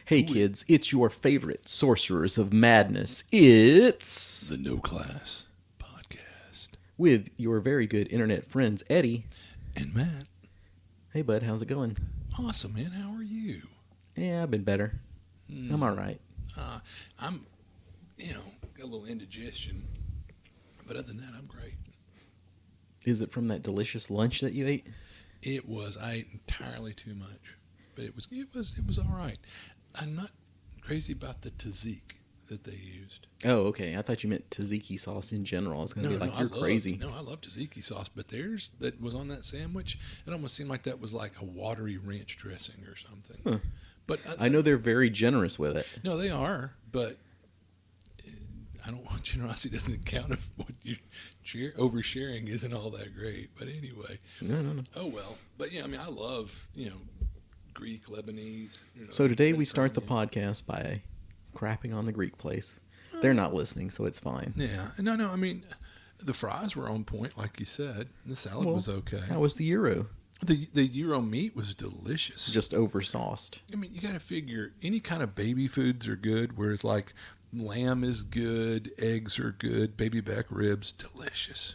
Hey kids, it's your favorite Sorcerers of Madness. It's The No Class Podcast. with your very good internet friends, Eddie. And Matt, Hey bud, how's it going? awesome, man. How are you? Yeah, I've been better. I'm alright. I'm, got a little indigestion. But other than that, I'm great. Is it from that delicious lunch that you ate? I ate entirely too much. But it was all right. I'm not crazy about the tzatziki that they used. Oh, okay. I thought you meant tzatziki sauce in general. I was going to be like, you're crazy. I love tzatziki sauce, but theirs that was on that sandwich, it almost seemed like that was like a watery ranch dressing or something. Huh. But I know they're very generous with it. No, they are, but I don't want generosity doesn't count if what you oversharing isn't all that great. But anyway, No. oh well. But yeah, I mean, I love Greek, Lebanese. So today we start the podcast by crapping on the Greek place. They're not listening, so it's fine. Yeah, no. I mean, the fries were on point, like you said. The salad was okay. How was the gyro? The gyro meat was delicious. Just oversauced. I mean, you got to figure any kind of baby foods are good. Whereas like lamb is good, eggs are good, baby back ribs, delicious.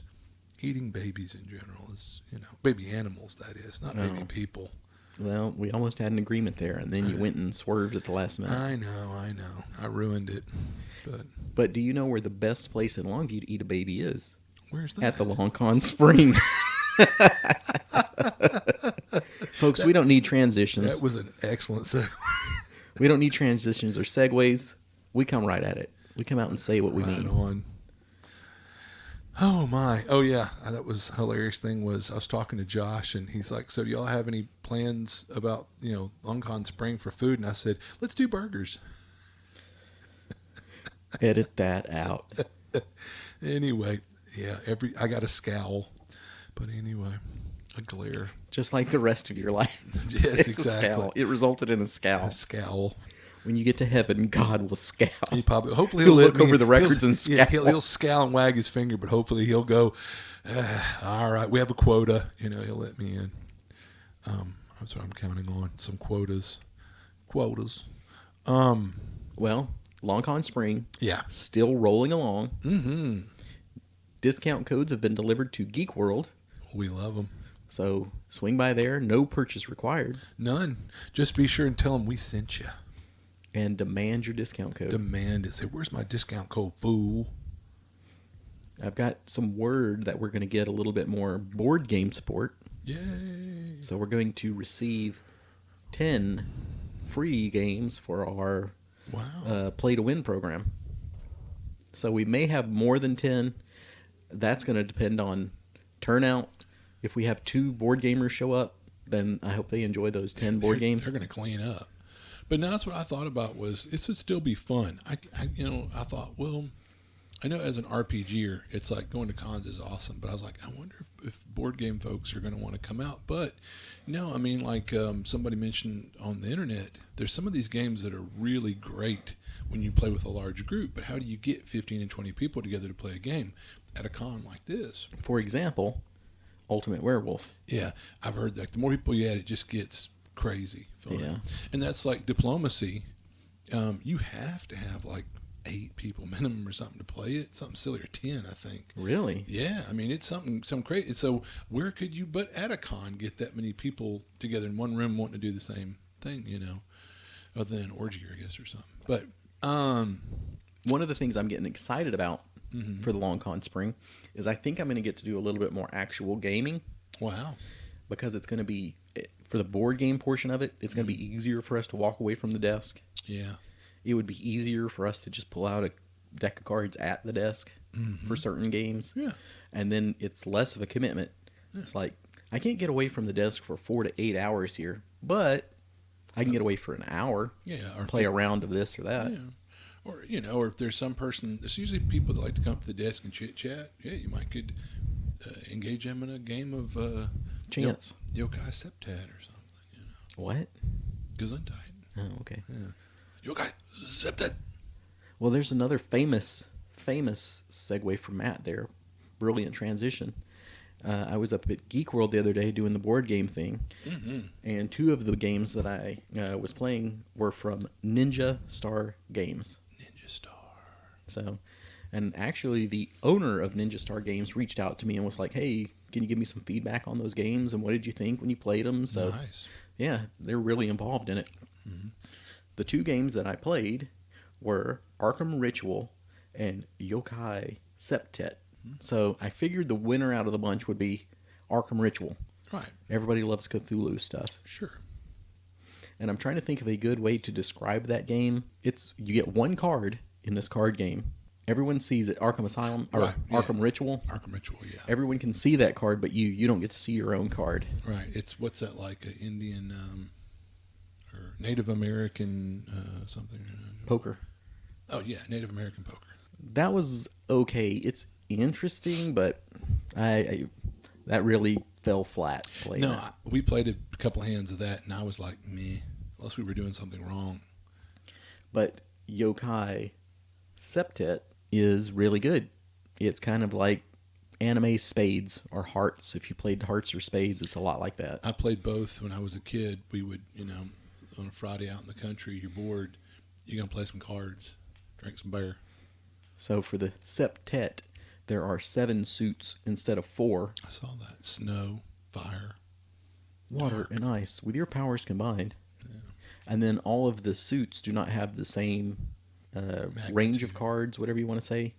Eating babies in general is, baby animals, that is, not baby people. Well, we almost had an agreement there, and then you went and swerved at the last minute. I know. I ruined it. But do you know where the best place in Longview to eat a baby is? Where's that? At the Long Con Spring. Folks, we don't need transitions. That was an excellent segue. We don't need transitions or segues. We come right at it. We come out and say what we mean. On. Oh my! Oh yeah, that was a hilarious thing. Was I was talking to Josh and he's like, "So do y'all have any plans about Long Con Spring for food?" And I said, "Let's do burgers." Edit that out. Anyway, yeah. I got a scowl, but anyway, a glare. Just like the rest of your life. Yes, It's exactly. A scowl. It resulted in a scowl. A scowl. When you get to heaven, God will scowl. Hopefully He'll let look me- over the records he'll- and scowl. Yeah, he'll scowl and wag his finger, but hopefully he'll go, all right, we have a quota. He'll let me in. That's what I'm counting on. Some quotas. Well, Long Con Spring, Yeah. still rolling along. Mm-hmm. Discount codes have been delivered to Geek World, We love them. so swing by there. No purchase required, None. Just be sure and tell them we sent you. and demand your discount code. Demand it. Say, where's my discount code, fool? I've got some word that we're going to get a little bit more board game support. Yay. So we're going to receive 10 free games for our Wow. Play to Win program. So we may have more than 10. That's going to depend on turnout. If we have 2 board gamers show up, then I hope they enjoy those 10 board games. They're going to clean up. But now that's what I thought about was this would still be fun. I thought, well, I know as an RPGer, it's like going to cons is awesome. But I was like, I wonder if board game folks are going to want to come out. But no, I mean, like somebody mentioned on the internet, there's some of these games that are really great when you play with a large group. But how do you get 15 and 20 people together to play a game at a con like this? For example, Ultimate Werewolf. Yeah, I've heard that. The more people you add, it just gets crazy fun. Yeah. And that's like diplomacy. You have to have like 8 people minimum or something to play it. Something silly, or 10, I think. Really? Yeah, I mean, it's some crazy. So where could you, but at a con, get that many people together in one room wanting to do the same thing, other than an orgy, I guess, or something. But one of the things I'm getting excited about Mm-hmm. for the Long Con Spring is I think I'm going to get to do a little bit more actual gaming, wow. because it's going to be, for the board game portion of it, it's going to be easier for us to walk away from the desk. Yeah. It would be easier for us to just pull out a deck of cards at the desk for certain games. Yeah. And then it's less of a commitment. It's like, I can't get away from the desk for 4 to 8 hours here, but I can get away for an hour, Yeah. Or play a round of this or that. Yeah. Or, or if there's some person, there's usually people that like to come up to the desk and chit chat. Yeah, you might could engage them in a game of Chance. Yokai Septat or something, What? Gesundheit. Oh, okay. Yeah. Yokai Septat. Well, there's another famous segue from Matt there. Brilliant transition. I was up at Geek World the other day doing the board game thing, and two of the games that I was playing were from Ninja Star Games. Ninja Star. So, and actually, the owner of Ninja Star Games reached out to me and was like, "Hey, can you give me some feedback on those games and what did you think when you played them?" So, Nice. yeah, they're really involved in it. The two games that I played were Arkham Ritual and Yokai Septet. So I figured the winner out of the bunch would be Arkham Ritual. Right. Everybody loves Cthulhu stuff. Sure. And I'm trying to think of a good way to describe that game. You get one card in this card game. Everyone sees it. Arkham Asylum or Right, yeah. Arkham Ritual. Arkham Ritual, yeah. Everyone can see that card, but you don't get to see your own card. Right. It's what's that like? An Indian or Native American something? Poker. Oh yeah, Native American poker. That was okay. It's interesting, but I that really fell flat. Playing No, that. we played a couple hands of that, and I was like, meh. Unless we were doing something wrong. But Yokai Septet is really good. It's kind of like anime spades or hearts. If you played hearts or spades, it's a lot like that. I played both when I was a kid. We would, on a Friday out in the country, you're bored, you're going to play some cards, drink some beer. So for the Septet, there are 7 suits instead of 4. I saw that. Snow, fire. Water Dark. and ice with your powers combined. And then all of the suits do not have the same range of cards, whatever you want to say.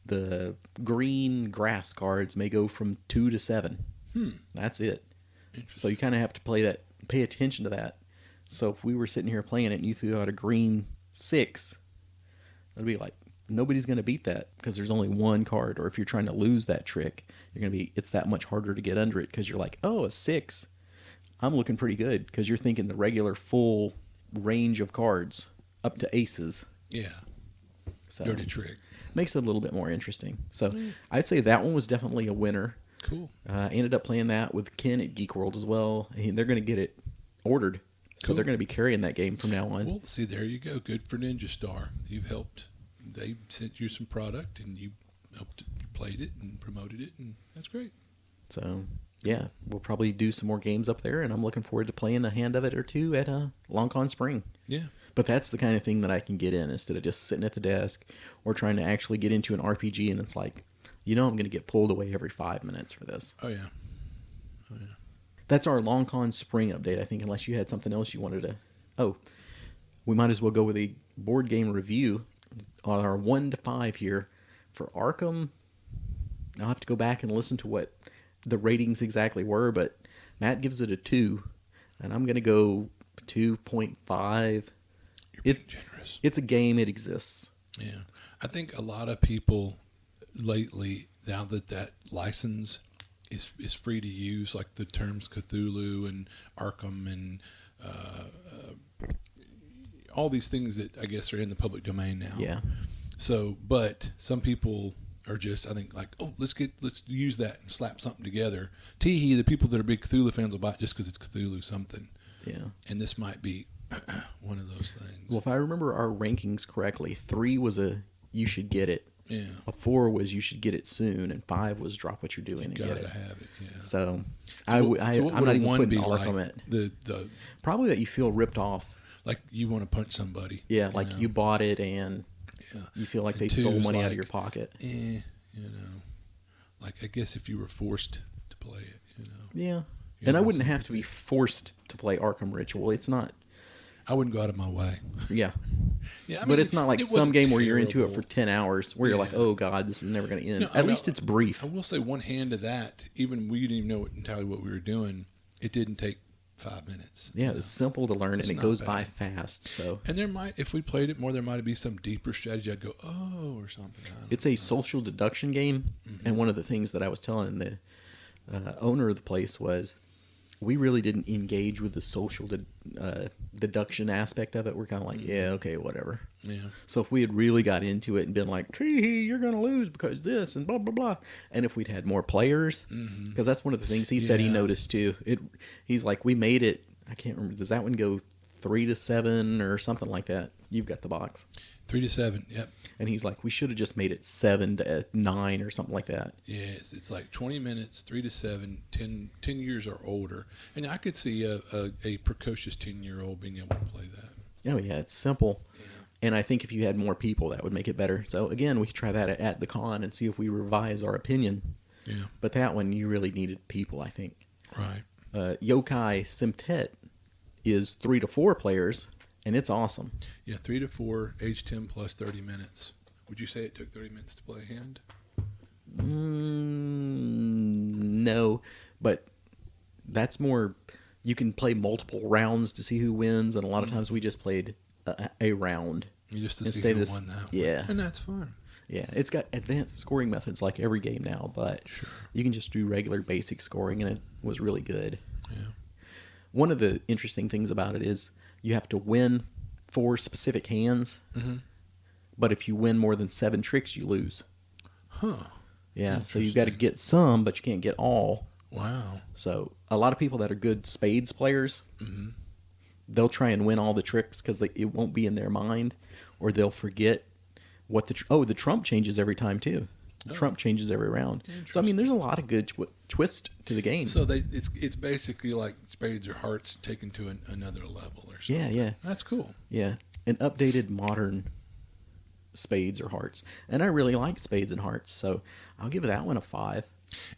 The green grass cards may go from 2 to 7. That's it. So you kind of have to pay attention to that. So if we were sitting here playing it and you threw out a green 6, I'd be like, nobody's going to beat that because there's only one card. Or if you're trying to lose that trick, it's that much harder to get under it because you're like, oh, a 6. I'm looking pretty good because you're thinking the regular full range of cards up to aces. Yeah. So Dirty trick. makes it a little bit more interesting. So I'd say that one was definitely a winner. Cool. Ended up playing that with Ken at Geek World as well. They're going to get it ordered. So Cool. they're going to be carrying that game from now on. Well, see, there you go. Good for Ninja Star. You've helped. They sent you some product, and you helped, you played it and promoted it, and that's great. So, yeah, we'll probably do some more games up there, and I'm looking forward to playing a hand of it or two at Long Con Spring. Yeah. But that's the kind of thing that I can get in instead of just sitting at the desk or trying to actually get into an RPG, and it's like, I'm going to get pulled away every 5 minutes for this. Oh, yeah. That's our Long Con Spring update, I think, unless you had something else you wanted to... Oh, we might as well go with a board game review on our 1 to 5 here. For Arkham, I'll have to go back and listen to what the ratings exactly were, but Matt gives it a 2, and I'm going to go 2.5. You're being generous. It's a game. It exists. Yeah. I think a lot of people lately, now that license is free to use, like the terms Cthulhu and Arkham and all these things that I guess are in the public domain now. Yeah. So, but some people are just, I think, like, oh, let's use that and slap something together. Teehee, the people that are big Cthulhu fans will buy it just because it's Cthulhu something. Yeah. And this might be one of those things. Well, if I remember our rankings correctly, 3 was you should get it. Yeah. A 4 was you should get it soon, and 5 was drop what you're doing and Gotta get it. have it. Yeah. So, So I'm what not would a even one putting be Arkham like? at. The Probably that you feel ripped off. like you want to punch somebody. Yeah, like know? you bought it and Yeah. you feel like And they 2 stole is money out of like, your pocket. Like I guess if you were forced to play it, Yeah. Yeah, And I that's wouldn't a have good to be forced to play Arkham Ritual. It's not. I wouldn't go out of my way. Yeah. Yeah, I But mean, it's not like it some wasn't game where you're into it terrible. for 10 hours where you're like, Yeah. oh, God, this is never going to end. No, At least it's brief. I will say one hand to that. Even we didn't even know entirely what we were doing. It didn't take 5 minutes. Yeah, it's simple to learn It's and it not goes bad. by fast. So And there might, if we played it more, there might be some deeper strategy. I'd go, oh, or something. I don't it's a social deduction game. And one of the things that I was telling the owner of the place was we really didn't engage with the social deduction aspect of it. We're kind of like, yeah, okay, whatever. Yeah. So if we had really got into it and been like, Tree, you're going to lose because this and blah, blah, blah. And if we'd had more players, because that's one of the things he said he Yeah. noticed too. He's like, we made it. I can't remember. Does that one go 3 to 7 or something like that. You've got the box. 3 to 7. Yep. And he's like, we should have just made it 7 to 9 or something like that. Yes, it's like 20 minutes, 3 to 7, 10 years or older. And I could see a precocious 10-year-old being able to play that. Oh, yeah, it's simple. Yeah. And I think if you had more people, that would make it better. So, again, we could try that at the con and see if we revise our opinion. Yeah. But that one, you really needed people, I think. Right. Yokai Simtet is 3 to 4 players, and it's awesome. Yeah, 3 to 4, age 10 plus 30 minutes. Would you say it took 30 minutes to play a hand? No, but that's more. You can play multiple rounds to see who wins, and a lot of times we just played a round. You just to see Instead who of- won that one. yeah. And that's fun. Yeah, it's got advanced scoring methods like every game now, but Sure. you can just do regular basic scoring, and it was really good. Yeah. One of the interesting things about it is you have to win 4 specific hands, Mm-hmm. but if you win more than 7 tricks, you lose. Huh. Yeah, so you've got to Interesting. get some, but you can't get all. Wow. So a lot of people that are good spades players, Mm-hmm. they'll try and win all the tricks because it won't be in their mind, or they'll forget what the trump changes every time too. The Oh. trump changes every round. So I mean, there's a lot of good twist to the game. So it's basically like spades or hearts taken to another level or something. Yeah, yeah. That's cool. Yeah, an updated modern spades or hearts, and I really like spades and hearts, so I'll give that one a 5.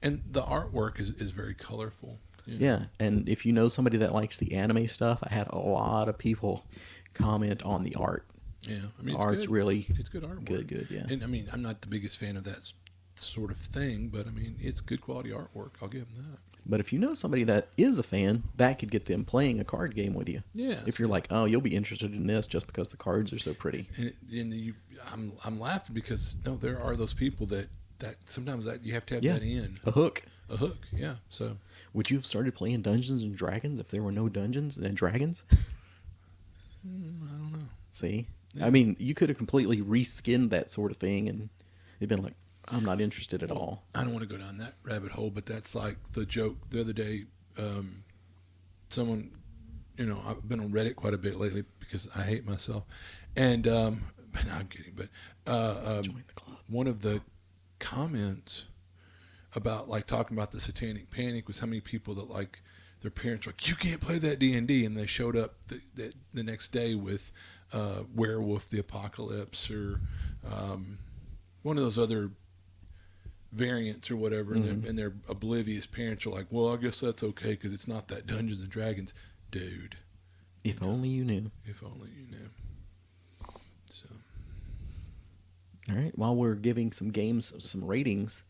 And the artwork is very colorful. you know. Yeah, and if you know somebody that likes the anime stuff, I had a lot of people comment on the art. Yeah. I mean, The it's art's good. really It's good artwork. good, yeah. And I mean, I'm not the biggest fan of that sort of thing, but I mean, it's good quality artwork. I'll give them that. But if you know somebody that is a fan, that could get them playing a card game with you. Yeah. If you're like, oh, you'll be interested in this just because the cards are so pretty. I'm laughing because no, there are those people that sometimes that you have to have Yeah. that in A hook. a hook. Yeah. So Would you have started playing Dungeons and Dragons if there were no Dungeons and Dragons? I don't know. See? Yeah. I mean, you could have completely reskinned that sort of thing and it'd been like, I'm not interested at all. I don't want to go down that rabbit hole, but that's like the joke the other day. Someone, I've been on Reddit quite a bit lately because I hate myself, and no, I'm kidding. But Join the club. one of the comments about like talking about the satanic panic was how many people that like their parents were like, you can't play that D&D, and they showed up the next day with Werewolf the Apocalypse or one of those other variants or whatever, and their oblivious parents are like, well, I guess that's okay because it's not that Dungeons and Dragons. Dude, If only you knew. if only you knew. So All right. While we're giving some games some ratings,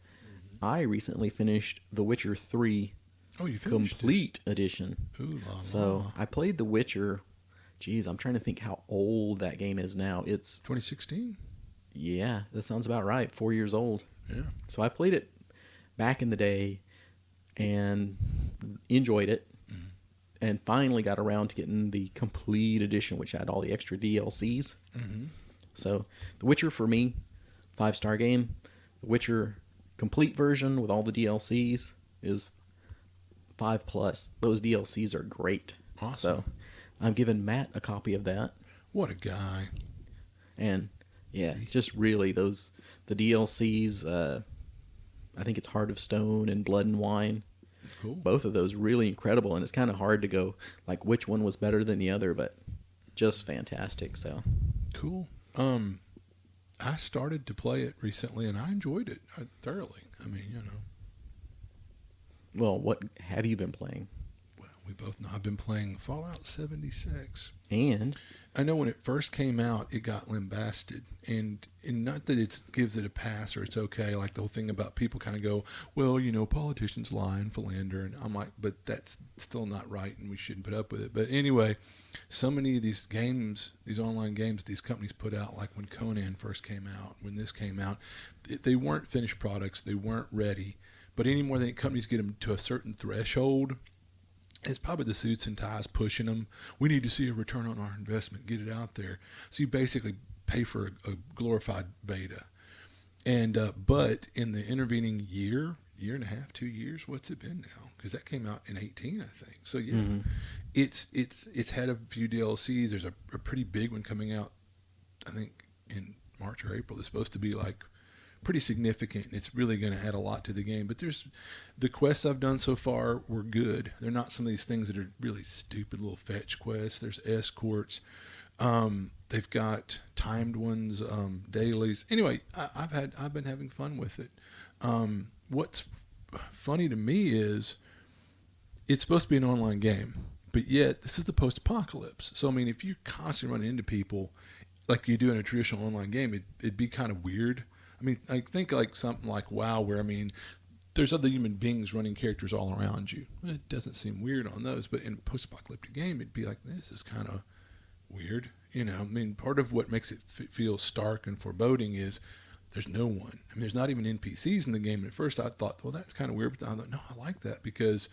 I recently finished The Witcher 3 oh, you finished Complete Edition. it. Ooh, la, la. So I played The Witcher. Geez, I'm trying to think how old that game is now. It's 2016. yeah, that sounds about right. 4 years old. Yeah. So I played it back in the day and enjoyed it. And finally got around to getting the complete edition, which had all the extra DLCs. Mm-hmm. So, The Witcher for me, 5-star game. The Witcher complete version with all the DLCs is 5+. Those DLCs are great. Awesome. So, I'm giving Matt a copy of that. What a guy. And yeah, See? just really the DLCs. I think it's Heart of Stone and Blood and Wine. Cool. Both of those really incredible, and it's kind of hard to go like which one was better than the other, but just fantastic. So Cool. I started to play it recently, and I enjoyed it thoroughly. I mean, well, what have you been playing? well, we both know I've been playing Fallout 76. And I know when it first came out, it got lambasted, and not that it gives it a pass or it's okay. Like the whole thing about people kind of go, well, politicians lie and philander, and I'm like, but that's still not right, and we shouldn't put up with it. But anyway, so many of these games, these online games, these companies put out, like when Conan first came out, when this came out, they weren't finished products, they weren't ready. But any more than companies get them to a certain threshold, it's probably the suits and ties pushing them. We need to see a return on our investment. Get it out there. So you basically pay for a glorified beta. And but in the intervening year, year and a half, 2 years. What's it been now? Because that came out in 2018, I think. So yeah, Mm-hmm. it's had a few DLCs. There's a pretty big one coming out, I think in March or April. It's supposed to be like pretty significant, and it's really going to add a lot to the game. But there's the quests I've done so far were good. They're not some of these things that are really stupid little fetch quests. There's escorts. They've got timed ones, dailies. Anyway, I've been having fun with it. What's funny to me is it's supposed to be an online game, but yet this is the post-apocalypse. So I mean, if you constantly run into people like you do in a traditional online game, it'd be kind of weird. I mean, I think like something like WoW, where I mean, there's other human beings running characters all around you. It doesn't seem weird on those, but in a post-apocalyptic game, it'd be like, this is kind of weird. You know, I mean, part of what makes it feel stark and foreboding is there's no one. I mean, there's not even NPCs in the game. At first, I thought, well, that's kind of weird, but I thought, no, I like that because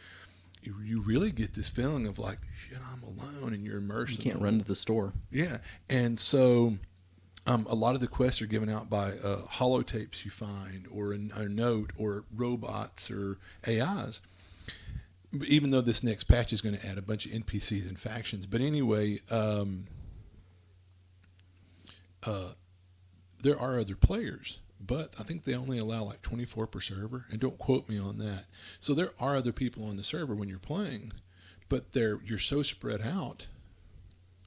you really get this feeling of like, shit, I'm alone, and you're immersed. You can't run to the store. Yeah, and so a lot of the quests are given out by holotapes you find, or a note, or robots or AIs. Even though this next patch is going to add a bunch of NPCs and factions, but anyway, there are other players, but I think they only allow like 24 per server, and don't quote me on that. So there are other people on the server when you're playing, but you're so spread out,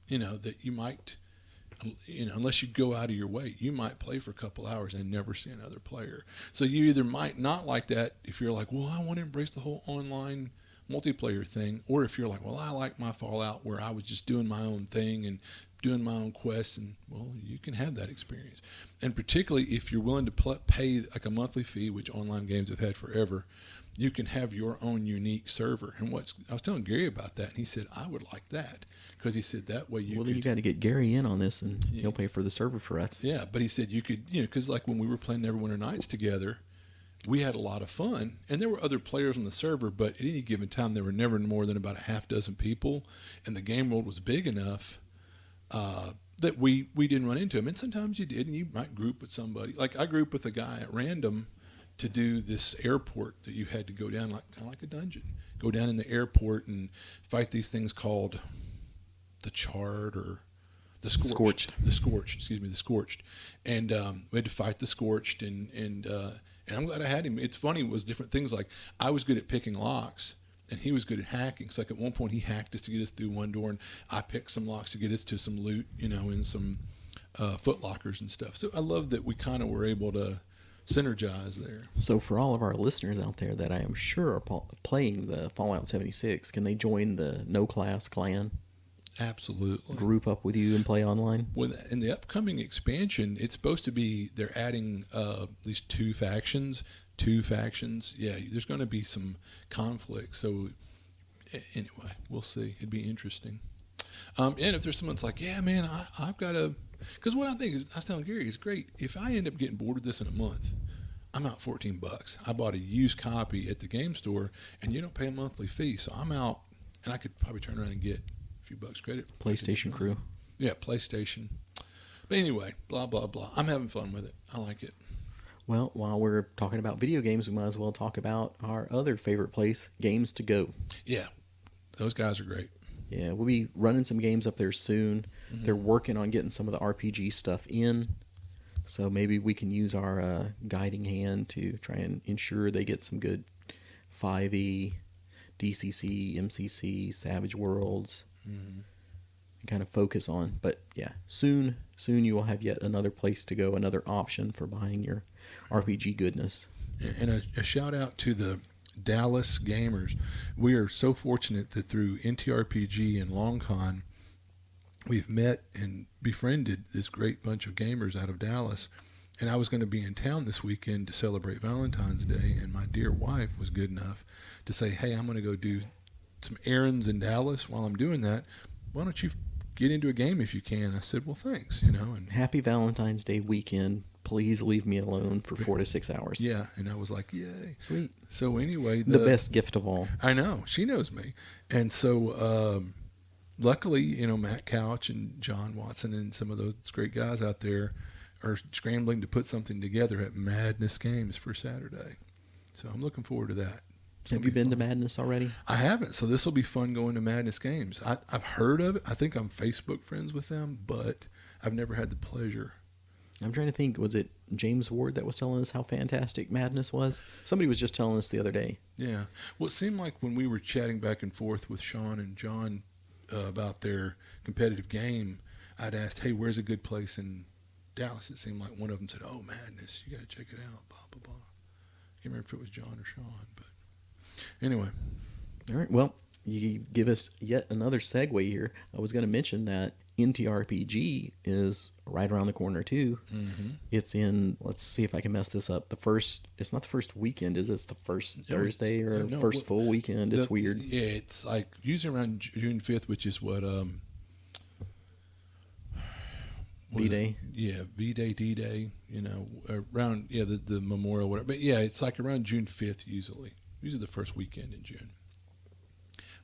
you know, that you might, you know, unless you go out of your way, you might play for a couple hours and never see another player. So you either might not like that if you're like, well, I want to embrace the whole online multiplayer thing, or if you're like, well, I like my Fallout where I was just doing my own thing and doing my own quests, and well, you can have that experience. And particularly if you're willing to pay like a monthly fee, which online games have had forever, you can have your own unique server. And I was telling Gary about that, and he said, I would like that, because he said that way Then you got to get Gary in on this, and Yeah. he'll pay for the server for us. Yeah, but he said you could, you know, because like when we were playing Neverwinter Nights together, we had a lot of fun, and there were other players on the server, but at any given time there were never more than about a half dozen people, and the game world was big enough that we didn't run into them. And sometimes you did, and you might group with somebody. Like I grouped with a guy at random to do this airport that you had to go down, like kind of like a dungeon. Go down in the airport and fight these things called the Charred or the Scorched. The Scorched. And we had to fight the Scorched, and I'm glad I had him. It's funny, it was different things. Like I was good at picking locks, and he was good at hacking. So like at one point he hacked us to get us through one door, and I picked some locks to get us to some loot, you know, in some foot lockers and stuff. So I love that we kind of were able to synergize there. So for all of our listeners out there that I am sure are playing the Fallout 76, can they join the No Class Clan? Absolutely. Group up with you and play online? Well, in the upcoming expansion, it's supposed to be, they're adding these two factions. Yeah, there's going to be some conflict. So anyway, we'll see. It'd be interesting. And if there's someone's like, yeah, man, I've got to, because what I think is, I was telling Gary, is great. If I end up getting bored with this in a month, I'm out $14. I bought a used copy at the game store, and you don't pay a monthly fee. So I'm out, and I could probably turn around and get a few bucks credit. PlayStation Crew. Yeah, PlayStation. But anyway, blah, blah, blah. I'm having fun with it. I like it. Well, while we're talking about video games, we might as well talk about our other favorite place, Games to Go. Yeah, those guys are great. Yeah, we'll be running some games up there soon. Mm-hmm. They're working on getting some of the RPG stuff in. So maybe we can use our guiding hand to try and ensure they get some good 5e, DCC, MCC, Savage Worlds, and kind of focus on. But yeah, soon you will have yet another place to go, another option for buying your RPG goodness. And a shout out to the Dallas gamers. We are so fortunate that through NTRPG and LongCon, we've met and befriended this great bunch of gamers out of Dallas. And I was going to be in town this weekend to celebrate Valentine's Day, and my dear wife was good enough to say, hey, I'm going to go do some errands in Dallas. While I'm doing that, why don't you get into a game if you can? I said, well, thanks, you know. And Happy Valentine's Day weekend. Please leave me alone for 4 to 6 hours. yeah, and I was like, yay. Sweet. So anyway, The best gift of all. I know, she knows me. And so luckily, you know, Matt Couch and John Watson and some of those great guys out there are scrambling to put something together at Madness Games for Saturday. So I'm looking forward to that. Have you been to Madness already? I haven't, so this will be fun going to Madness games. I've heard of it. I think I'm Facebook friends with them, but I've never had the pleasure. I'm trying to think. Was it James Ward that was telling us how fantastic Madness was? Somebody was just telling us the other day. Yeah. Well, it seemed like when we were chatting back and forth with Sean and John about their competitive game, I'd asked, hey, where's a good place in Dallas? It seemed like one of them said, oh, Madness, you got to check it out, blah, blah, blah. I can't remember if it was John or Sean, but anyway. All right. Well, you give us yet another segue here. I was going to mention that NTRPG is right around the corner too. Mm-hmm. It's in. Let's see if I can mess this up. It's not the first weekend, is it? It's the first Thursday or first full weekend. It's weird. Yeah, it's like usually around June 5th, which is what V-Day. Yeah, V-Day, D-Day. You know, around the memorial, whatever. But yeah, it's like around June 5th usually the first weekend in June.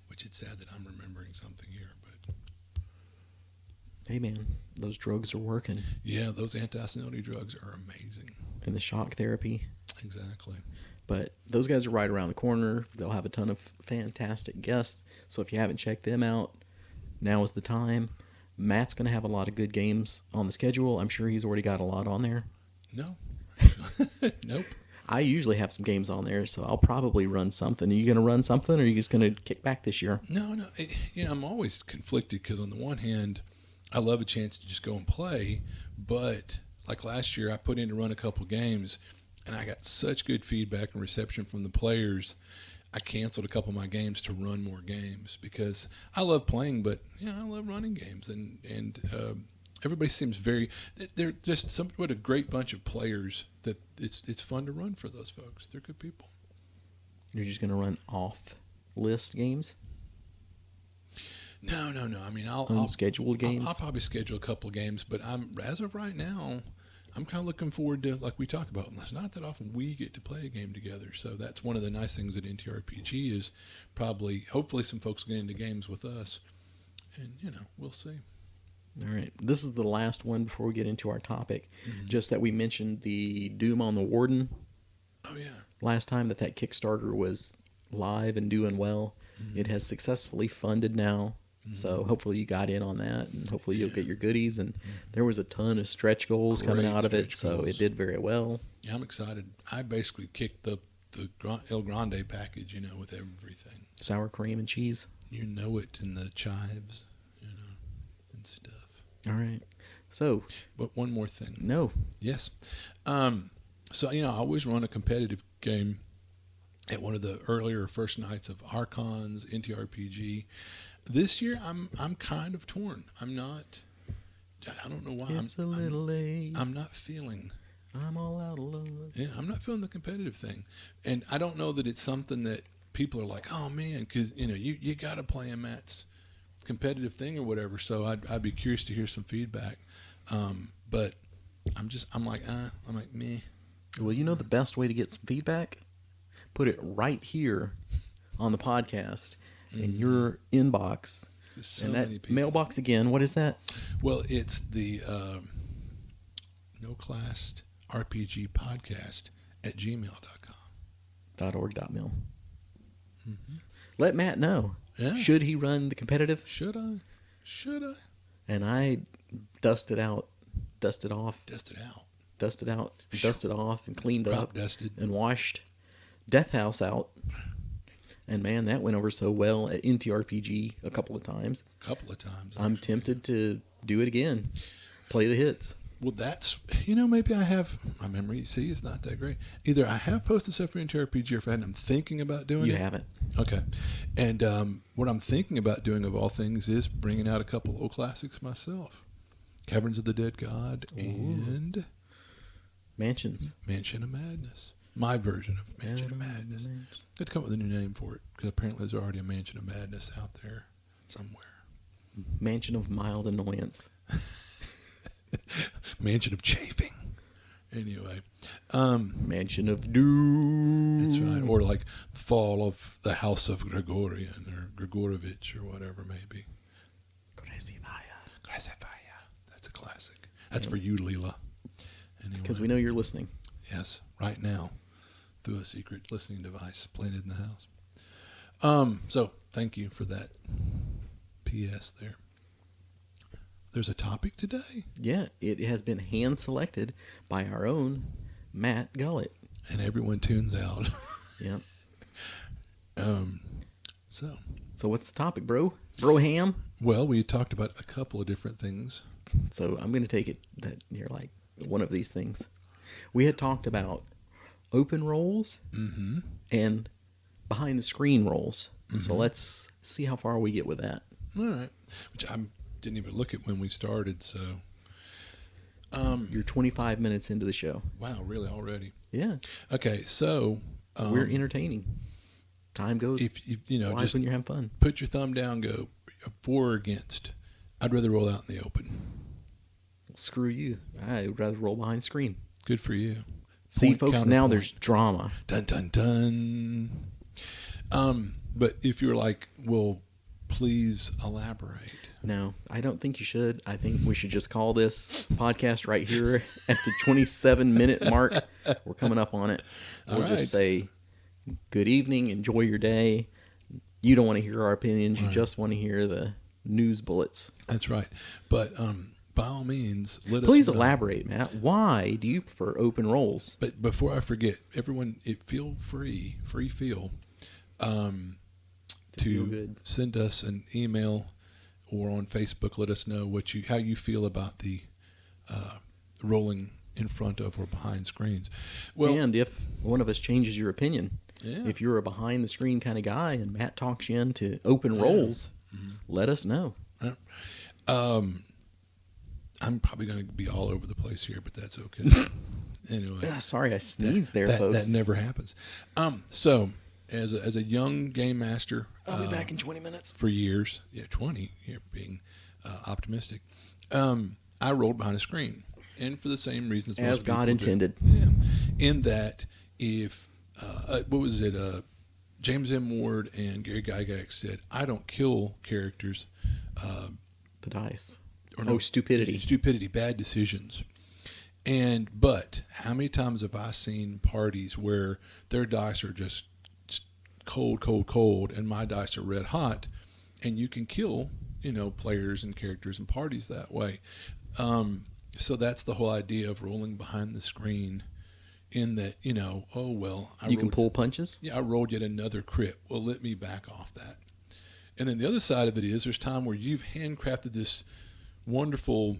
Which it's sad that I'm remembering something here, but hey man, those drugs are working. Yeah, those anti-senility drugs are amazing. And the shock therapy. Exactly. But those guys are right around the corner. They'll have a ton of fantastic guests. So if you haven't checked them out, now is the time. Matt's going to have a lot of good games on the schedule. I'm sure he's already got a lot on there. No. Nope. I usually have some games on there, so I'll probably run something. Are you going to run something, or are you just going to kick back this year? No. I'm always conflicted because on the one hand, I love a chance to just go and play, but like last year, I put in to run a couple games, and I got such good feedback and reception from the players. I canceled a couple of my games to run more games because I love playing, but I love running games, and everybody seems they're just what a great bunch of players that it's fun to run for those folks. They're good people. You're just going to run off list games? No. I mean, unscheduled games. I'll probably schedule a couple of games, but as of right now, I'm kind of looking forward to, like we talk about, it's not that often we get to play a game together. So that's one of the nice things at NTRPG is hopefully some folks get into games with us, and we'll see. All right. This is the last one before we get into our topic. Mm-hmm. Just that we mentioned the Doom on the Warden. Oh, yeah. Last time that Kickstarter was live and doing well. Mm-hmm. It has successfully funded now. Mm-hmm. So hopefully you got in on that, and hopefully you'll get your goodies. And there was a ton of stretch goals coming out of it, so it did very well. Yeah, I'm excited. I basically kicked the El Grande package, with everything. Sour cream and cheese. And the chives, and stuff. All right. So. But one more thing. No. Yes. So, I always run a competitive game at one of the earlier first nights of Archons, NTRPG. This year, I'm kind of torn. I don't know why. It's a little late. I'm not feeling. I'm all out of love. Yeah, I'm not feeling the competitive thing. And I don't know that it's something that people are like, oh, man, because, you got to play in Matt's competitive thing or whatever. So I'd be curious to hear some feedback. But I'm like, meh. Well, the best way to get some feedback? Put it right here on the podcast in your inbox. So and that many people. Mailbox again, what is that? Well, it's the No Class RPG podcast at gmail.com. .org.mil. Mm-hmm. Let Matt know. Yeah. Should he run the competitive? Should I? And I dusted off, dusted off, and cleaned up, dusted, and washed Death House out. And man, that went over so well at NTRPG a couple of times. I'm tempted to do it again. Play the hits. Well, that's, maybe I have, my memory, is not that great. Either I have posted stuff for NTRPG, or if I hadn't, I'm thinking about doing it. You haven't. Okay. And what I'm thinking about doing, of all things, is bringing out a couple old classics myself. Caverns of the Dead God and Mansion of Madness. My version of Mansion of Madness. I had to come up with a new name for it, because apparently there's already a Mansion of Madness out there somewhere. Mansion of Mild Annoyance. Mansion of Chafing. Anyway. Mansion of Doom. That's right. Or like Fall of the House of Gregorian, or Grigorovich, or whatever it may be. Krasevaya. That's a classic. That's for you, Leela. Because we know you're listening. Yes, right now. through a secret listening device planted in the house. So thank you for that PS there. There's a topic today, Yeah, it has been hand selected by our own Matt Gullett. and everyone tunes out. Yeah. So, what's the topic, bro? Broham? well, we talked about a couple of different things. So I'm going to take it that you're like one of these things. We had talked about open roles and behind the screen roles. So let's see how far we get with that. All right. Which I didn't even look at when we started, so. You're 25 minutes into the show. Wow, really already? Yeah. Okay, so. We're entertaining. Time goes If you know, flies just when you're having fun. put your thumb down, go for or against. I'd rather roll out in the open. Screw you. I would rather roll behind screen. Good for you. See, Point, folks, now counterpoint. there's drama. Dun, dun, dun. But if you're like, well, please elaborate. No, I don't think you should. I think we should just call this podcast right here at the 27-minute mark. We're coming up on it. We'll All just right. say, good evening, enjoy your day. You don't want to hear our opinions. You just want to hear the news bullets. That's right. But by all means, let Please us know. elaborate, Matt. Why do you prefer open roles? But before I forget, everyone, feel free feel to good. send us an email or on Facebook. Let us know how you feel about the rolling in front of or behind screens. Well, And if one of us changes your opinion, yeah. if you're a behind the screen kind of guy and Matt talks you into open roles, let us know. I'm probably going to be all over the place here, but that's okay. Anyway, Sorry, I sneezed there, that folks. never happens. So as a young game master, I'll be back in 20 minutes. for years, 20, here being optimistic, I rolled behind a screen, and for the same reasons As most God people do. intended. Yeah, in that if what was it? James M. Ward and Gary Gygax said, "I don't kill characters." The dice. Or no, Stupidity. bad decisions. But how many times have I seen parties where their dice are just cold, and my dice are red hot, and you can kill, players and characters and parties that way. So that's the whole idea of rolling behind the screen, in that, oh well, You can pull punches? I rolled yet another crit. Well, let me back off that. And then the other side of it is there's time where you've handcrafted this wonderful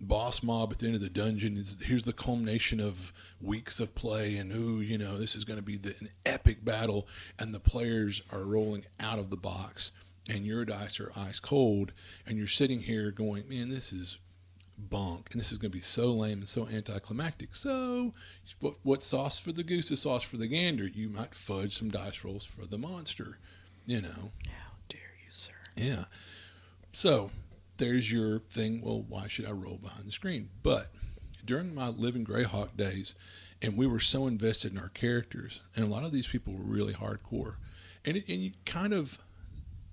boss mob at the end of the dungeon. Here's the culmination of weeks of play, and this is going to be an epic battle, and the players are rolling out of the box, and your dice are ice cold, and you're sitting here going, man, this is bunk, and this is going to be so lame and so anticlimactic. So what sauce for the goose is sauce for the gander. You might fudge some dice rolls for the monster, How dare you, sir? Yeah. So there's your thing. Well, why should I roll behind the screen? But during my Living Greyhawk days, and we were so invested in our characters, and a lot of these people were really hardcore, and you kind of,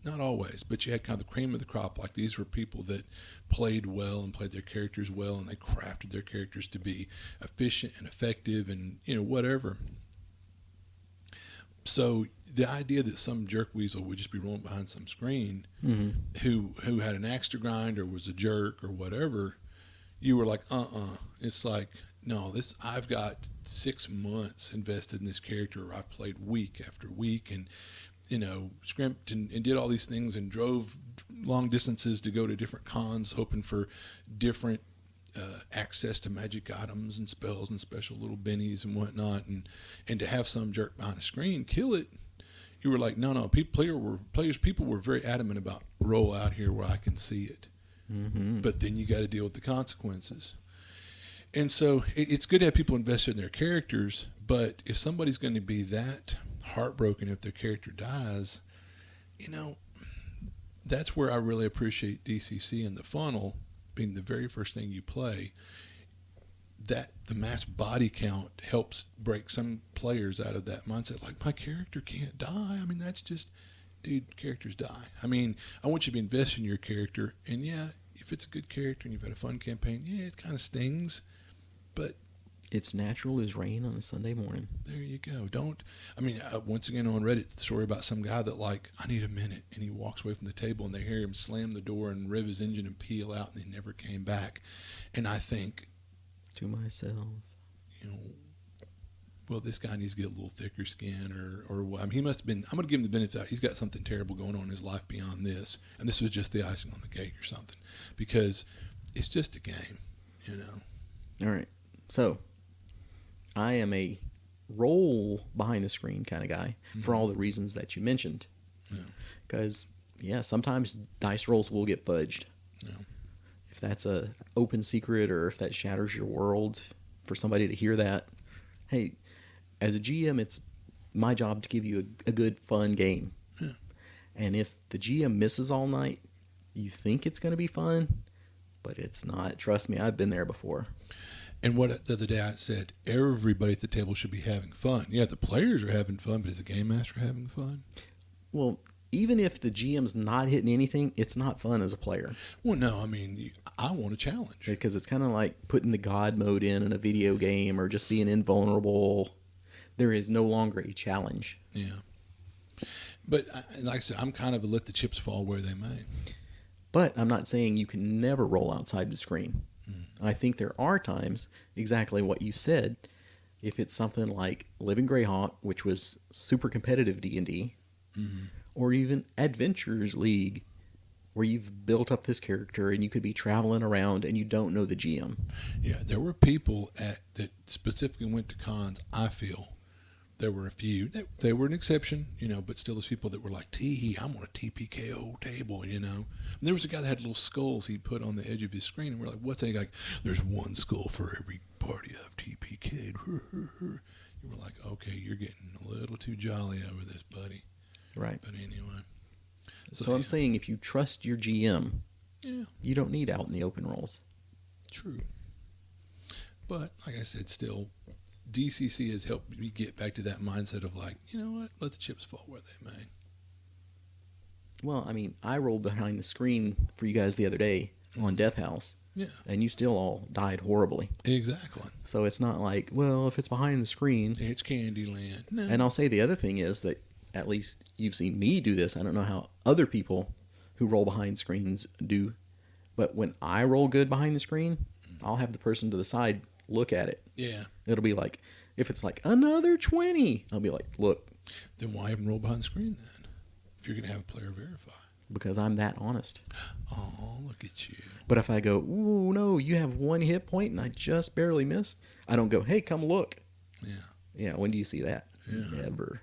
not always, but you had kind of the cream of the crop. Like, these were people that played well and played their characters well, and they crafted their characters to be efficient and effective, and whatever. So the idea that some jerk weasel would just be rolling behind some screen, who had an axe to grind or was a jerk or whatever, you were like, It's like, no, I've got 6 months invested in this character. I've played week after week, and scrimped and did all these things, and drove long distances to go to different cons, hoping for different access to magic items and spells and special little bennies and whatnot, and to have some jerk behind a screen kill it. You were like, no, people were very adamant about roll out here where I can see it. But then you got to deal with the consequences. And so it's good to have people invested in their characters, but if somebody's going to be that heartbroken if their character dies, that's where I really appreciate DCC and the funnel being the very first thing you play. That the mass body count helps break some players out of that mindset. Like, my character can't die. I mean, that's just, dude, characters die. I mean, I want you to be invested in your character. And yeah, if it's a good character and you've had a fun campaign, yeah, it kind of stings. But It's natural as rain on a Sunday morning. There you go. Once again on Reddit, it's the story about some guy that, like, I need a minute, and he walks away from the table, and they hear him slam the door and rev his engine and peel out, and he never came back. And I think, To myself. you know, well, this guy needs to get a little thicker skin, or he must have been. I'm going to give him the benefit of the doubt. He's got something terrible going on in his life beyond this, and this was just the icing on the cake or something, because it's just a game, you know. All right. So, I am a roll behind the screen kind of guy for all the reasons that you mentioned. Because, sometimes dice rolls will get fudged. Yeah. If that's a open secret or if that shatters your world, for somebody to hear that, hey, as a GM, it's my job to give you a good, fun game. Yeah. And if the GM misses all night, you think it's going to be fun, but it's not. Trust me, I've been there before. And what the other day I said, everybody at the table should be having fun. Yeah, the players are having fun, but is the game master having fun? Well, even if the GM's not hitting anything, it's not fun as a player. Well, no, I want a challenge. Because it's kind of like putting the God mode in a video game or just being invulnerable. There is no longer a challenge. Yeah. But like I said, I'm kind of a let the chips fall where they may. But I'm not saying you can never roll outside the screen. I think there are times, exactly what you said, if it's something like Living Greyhawk, which was super competitive D&D, or even Adventures League, where you've built up this character and you could be traveling around and you don't know the GM. Yeah, there were people that specifically went to cons, I feel. There were a few. They were an exception, but still there's people that were like, tee-hee, I'm on a TPKO table, And there was a guy that had little skulls he put on the edge of his screen, and we're like, what's that? Like, there's one skull for every party I've TPK'd. You were like, okay, you're getting a little too jolly over this, buddy. Right. But anyway. So I'm saying if you trust your GM, Yeah, you don't need out in the open rolls. true. But, like I said, still, DCC has helped me get back to that mindset of like, you know what, let the chips fall where they may. Well, I rolled behind the screen for you guys the other day on Death House. Yeah. And you still all died horribly. Exactly. So it's not like, well, if it's behind the screen. It's Candyland. No. And I'll say the other thing is that at least you've seen me do this. I don't know how other people who roll behind screens do. But when I roll good behind the screen, I'll have the person to the side look at it. Yeah. It'll be like, if it's like another 20, I'll be like, look. Then why even roll behind the screen then? If you're going to have a player verify. Because I'm that honest. Oh, look at you. But if I go, ooh, no, you have one hit point and I just barely missed, I don't go, hey, come look. Yeah. Yeah, when do you see that? Yeah. Never.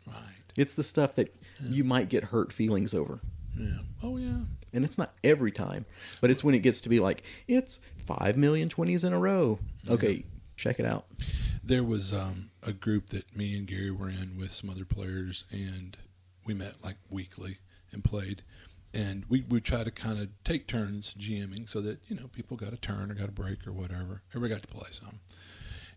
Right. It's the stuff that you might get hurt feelings over. Yeah. Oh, yeah. And it's not every time, but it's when it gets to be like, it's 5 million 20s in a row. Okay, check it out. There was a group that me and Gary were in with some other players, and we met like weekly and played. And we try to kind of take turns GMing so that, people got a turn or got a break or whatever. Everybody got to play some.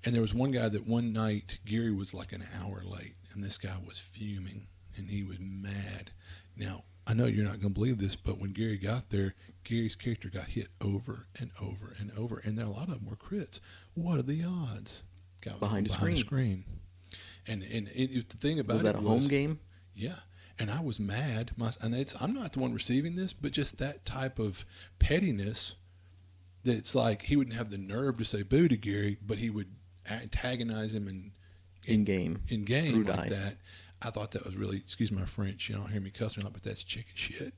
And there was one guy that one night, Gary was like an hour late, and this guy was fuming, and he was mad. Now, I know you're not going to believe this, but when Gary got there, Gary's character got hit over and over and over, and a lot of them were crits. What are the odds? Guy was Behind a screen. And it was the thing about Was that a home game? Yeah. And I was mad. I'm not the one receiving this, but just that type of pettiness that it's like he wouldn't have the nerve to say boo to Gary, but he would antagonize him in game like dice. that. I thought that was really, excuse my French, you don't hear me cussing a lot, but that's chicken shit.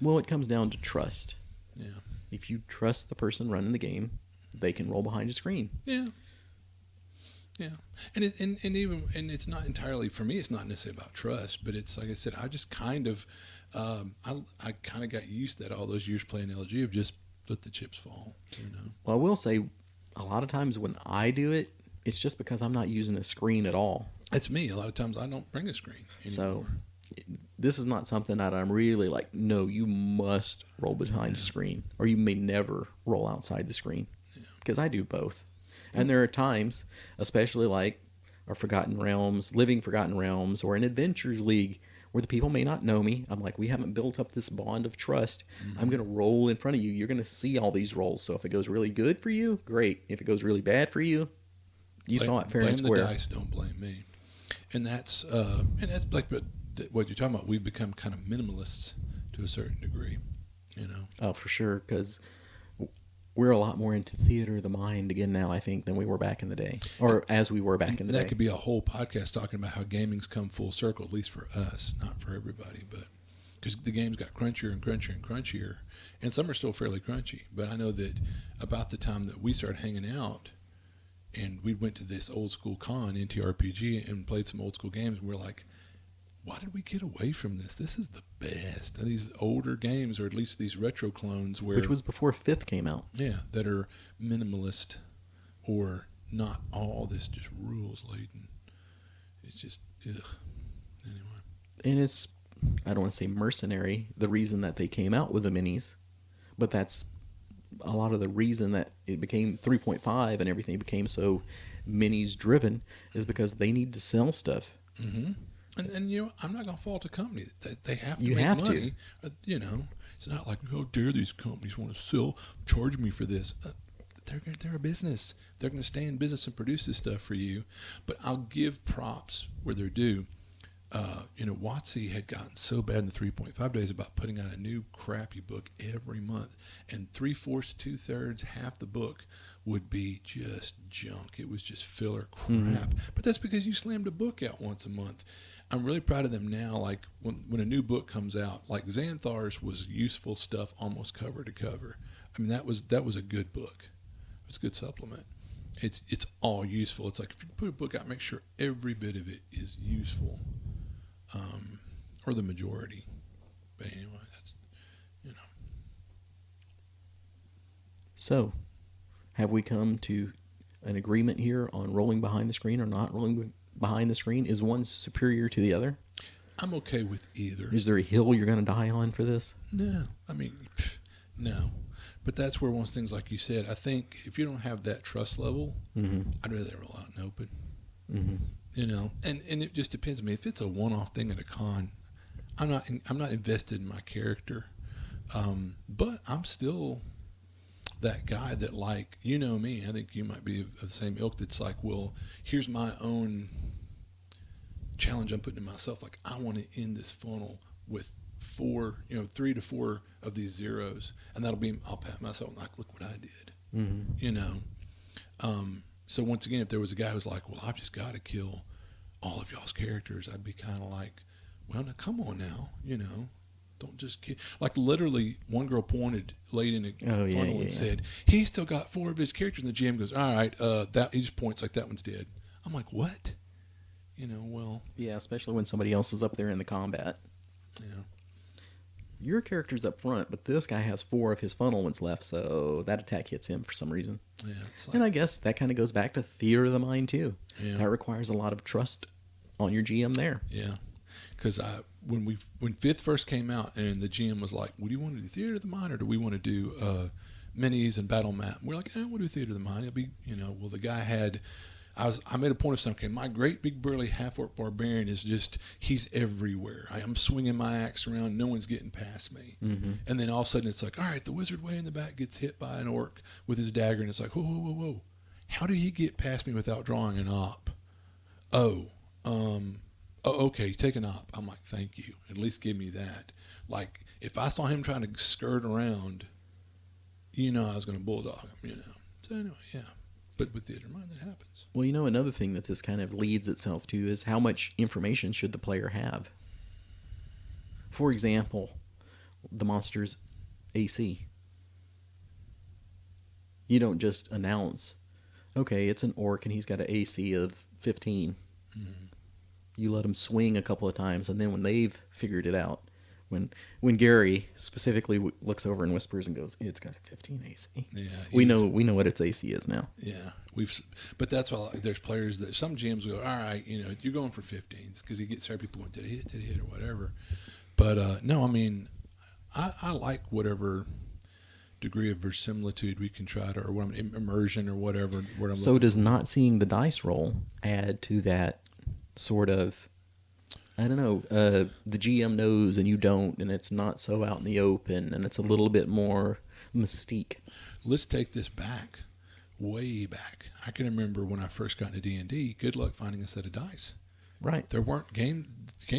Well, it comes down to trust. Yeah. If you trust the person running the game, they can roll behind a screen. Yeah. Yeah, and it's not entirely, for me, it's not necessarily about trust, but it's like I said, I just kind of, I kind of got used to that all those years playing LG of just let the chips fall, Well, I will say, a lot of times when I do it, it's just because I'm not using a screen at all. That's me. A lot of times I don't bring a screen anymore. So this is not something that I'm really like, no, you must roll behind a screen, or you may never roll outside the screen, because I do both. And there are times, especially like our Forgotten Realms, Living Forgotten Realms, or an Adventures League, where the people may not know me. I'm like, we haven't built up this bond of trust. Mm-hmm. I'm going to roll in front of you. You're going to see all these rolls. So if it goes really good for you, great. If it goes really bad for you, you saw it fair and square. Blame the dice, don't blame me. And that's like what you're talking about. We've become kind of minimalists to a certain degree, you know. Oh, for sure, because we're a lot more into theater of the mind again now, I think, than we were back in the day, or as we were back in the day. That could be a whole podcast talking about how gaming's come full circle, at least for us, not for everybody, but because the games got crunchier and crunchier and crunchier, and some are still fairly crunchy. But I know that about the time that we started hanging out, and we went to this old school con, NTRPG, and played some old school games, and we're like, why did we get away from this? This is the best. And these older games, or at least these retro clones, which was before Fifth came out. Yeah, that are minimalist or not all this just rules laden. It's just ugh. Anyway, and it's, I don't want to say mercenary, the reason that they came out with the minis, but that's a lot of the reason that it became 3.5 and everything became so minis driven is because they need to sell stuff. Mm-hmm. And you know, I'm not going to fault a company. They have to You make have money. You know, it's not like, how dare these companies want to charge me for this. They're a business. They're going to stay in business and produce this stuff for you. But I'll give props where they're due. You know, WotC had gotten so bad in the 3.5 days about putting out a new crappy book every month. And 3/4, 2/3, half the book would be just junk. It was just filler crap. Mm-hmm. But that's because you slammed a book out once a month. I'm really proud of them now. Like when a new book comes out, like Xanthar's was useful stuff almost cover to cover. I mean, that was a good book. It was a good supplement. It's all useful. It's like if you put a book out, make sure every bit of it is useful, or the majority. But anyway, that's, you know. So, have we come to an agreement here on rolling behind the screen or not rolling behind the screen? Is one superior to the other? I'm okay with either. Is there a hill you're going to die on for this? No. I mean, no. But that's where one of the things, like you said, I think if you don't have that trust level, mm-hmm. I'd rather roll out and open. Mm-hmm. You know, and it just depends on me. If it's a one-off thing at a con, I'm not invested in my character. But I'm still that guy that, like, you know me, I think you might be of the same ilk, that's like, well, here's my own challenge I'm putting to myself. Like, I want to end this funnel with 3 to 4 of these zeros, and I'll pat myself and like, look what I did. Mm-hmm. You know. So once again, if there was a guy who's like, well, I've just got to kill all of y'all's characters, I'd be kind of like, well, now come on now, you know. Don't just kill. Like, literally, one girl pointed late in the funnel and said, he's still got 4 of his characters. And the GM goes, all right, he just points like that one's dead. I'm like, what? You know, well. Yeah, especially when somebody else is up there in the combat. Yeah. Your character's up front, but this guy has 4 of his funnel ones left, so that attack hits him for some reason. Yeah. It's like, and I guess that kind of goes back to theater of the mind, too. Yeah. That requires a lot of trust on your GM there. Yeah. Because when Fifth first came out and the GM was like, well, do you want to do theater of the mind or do we want to do minis and battle map? And we're like, we'll do theater of the mind. It'll be, you know, well, the guy had, I made a point of something. My great big burly half-orc barbarian is just, he's everywhere. I'm swinging my axe around. No one's getting past me. Mm-hmm. And then all of a sudden it's like, all right, the wizard way in the back gets hit by an orc with his dagger. And it's like, whoa, whoa, whoa, whoa. How did he get past me without drawing an op? Okay, take an op. I'm like, thank you. At least give me that. Like, if I saw him trying to skirt around, you know I was going to bulldog him, you know. So anyway, yeah. But with theater of mind, that happens. Well, you know, another thing that this kind of leads itself to is how much information should the player have? For example, the monster's AC. You don't just announce, okay, it's an orc and he's got an AC of 15. Mm-hmm. You let them swing a couple of times, and then when they've figured it out, when Gary specifically looks over and whispers and goes, "It's got a 15 AC." Yeah, we know what its AC is now. Yeah, but that's why there's players that some GMs go, all right, you know, you're going for 15s because you get certain people going, did it hit, or whatever. But no, I mean, I like whatever degree of verisimilitude we can try to, or what immersion or whatever. So does not seeing the dice roll add to that sort of I don't know. The GM knows and you don't, and it's not so out in the open, and it's a little bit more mystique. Let's take this back, way back. I can remember when I first got into D&D, good luck finding a set of dice. Right. There weren't game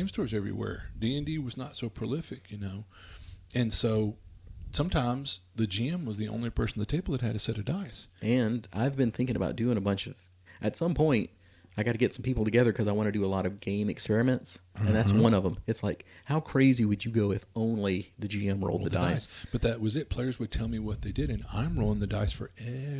stores everywhere. D&D was not so prolific, And so sometimes the GM was the only person at the table that had a set of dice. And I've been thinking about doing a bunch of. At some point, I got to get some people together because I want to do a lot of game experiments, and that's one of them. It's like, how crazy would you go if only the GM rolled the dice? But that was it. Players would tell me what they did, and I'm rolling the dice for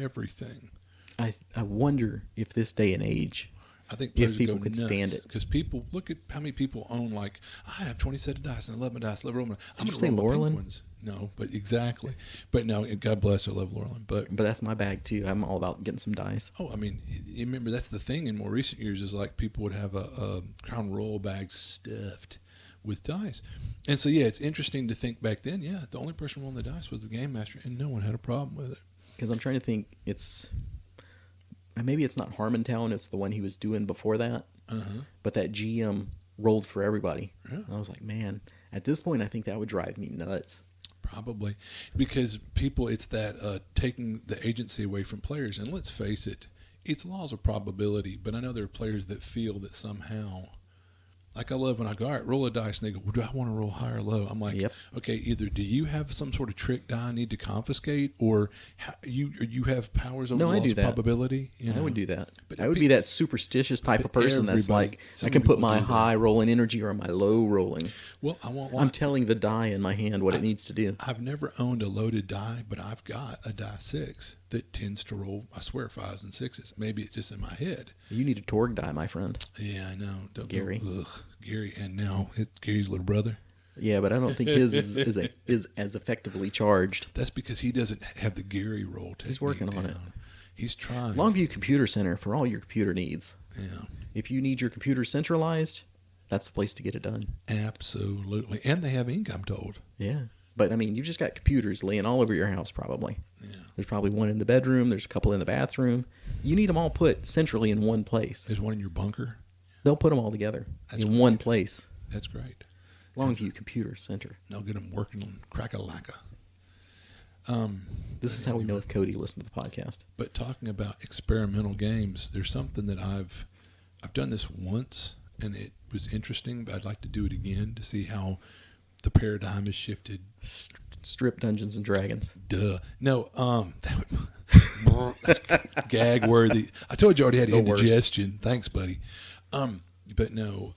everything. I wonder if this day and age, I think if people could stand it. Because people, look at how many people own, like, I have 20 set of dice and I love my dice. I love rolling. I'm Did you going say to roll Laurelin? penguins. No, but exactly. But no, God bless, I love Laurelin. But that's my bag too. I'm all about getting some dice. I mean, you remember that's the thing in more recent years is like people would have a Crown Royal bag stuffed with dice. And so, yeah, it's interesting to think back then, yeah, the only person rolling the dice was the game master, and no one had a problem with it. Because I'm trying to think, maybe it's not Harmontown, it's the one he was doing before that. But that GM rolled for everybody. Yeah. And I was like, man, at this point, I think that would drive me nuts. Probably. Because people, it's that taking the agency away from players. And let's face it, it's laws of probability. But I know there are players that feel that somehow, like I love when I go, all right, roll a dice. And they go, well, do I want to roll high or low? I'm like, Yep. Okay, either do you have some sort of trick die I need to confiscate, or you have powers over No, I laws do of that. probability? I would do that. But I would be that superstitious type of person that's everybody- like, some I can put people my do that. high rolling energy or my low rolling. Well, I won't lie. I'm telling the die in my hand what it needs to do. I've never owned a loaded die, but I've got a die 6 that tends to roll, I swear, 5s and 6s. Maybe it's just in my head. You need a Torg die, my friend. Yeah, I know. Gary. Gary, and now it's Gary's little brother. Yeah, but I don't think his is as effectively charged. That's because he doesn't have the Gary roll technique. He's working on it. He's trying. Longview Computer Center for all your computer needs. Yeah, If you need your computer centralized, that's the place to get it done. absolutely. And they have ink, I'm told. Yeah. But, I mean, you've just got computers laying all over your house probably. Yeah. There's probably one in the bedroom. There's a couple in the bathroom. You need them all put centrally in one place. There's one in your bunker. They'll put them all together That's in great. one place. That's great. Longview Computer Center. They'll get them working on crack-a-lacka. This is how we know if Cody listened to the podcast. But talking about experimental games, there's something that I've done this once, and it was interesting, but I'd like to do it again to see how the paradigm has shifted. Strip Dungeons and Dragons. Duh. No, that's gag worthy. I told you I already had The worst. indigestion. Thanks, buddy. But no,